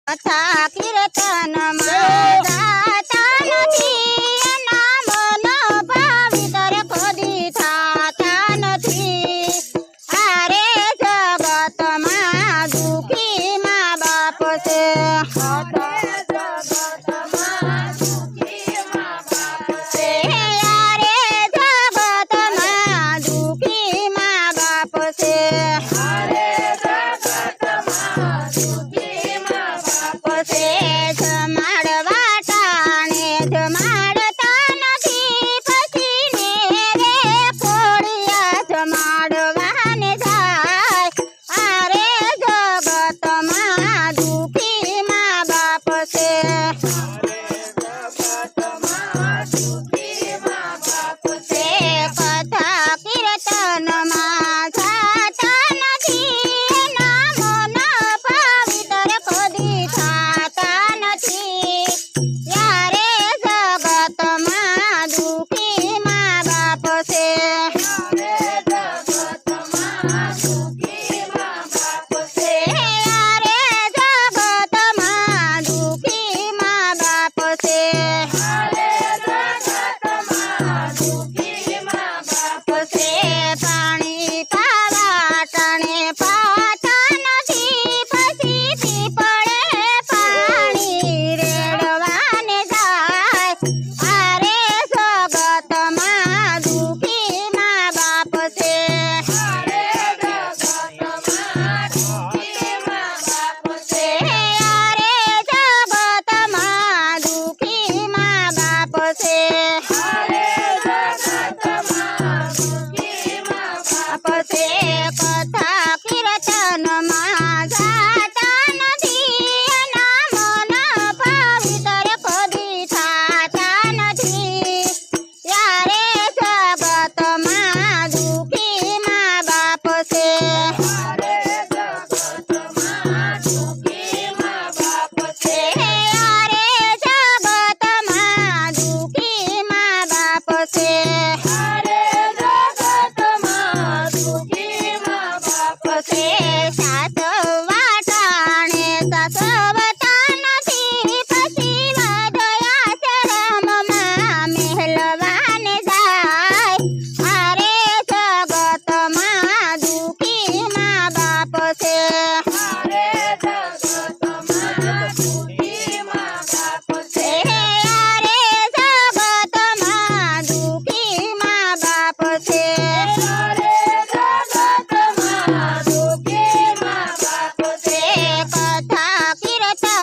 કથા કીર્તનમાં જાતા નથી, એના મન પવિત્ર કદી થાતા નથી. હારે જગતમાં દુખી મા બાપ છે, જગતમાં દુખી મા બાપ છે. હારે જગતમાં દુખી મા બાપ છે, હારે જગતમાં દુખી મા બાપ છે. જમાડવા ટાણે જમાડતા નથી, પછી ને રે કોળિયા જમાડવાને જાય. હારે જગતમાં દુખી મા બાપ છે, જગતમાં દુખી મા બાપ છે. કથા કીર્તનમાં જાતા નથી, એના મન પવિત્ર કદી થાતા નથી. યારે જગતમાં દુખી મા બાપ છે, જગતમાં દુખી મા બાપ છે. યારે જગતમાં દુખી મા બાપ છે, જગતમાં દુખી મા બાપ છે. પાણી પાવા ટાણે પાતા નથી, પછીથી પડે પાણી રેડવાને જાય. હારે જગતમાં દુખી મા બાપ છે, હારે જગતમાં દુખી મા બાપ છે. હારે જગતમાં દુખી મા બાપ છે.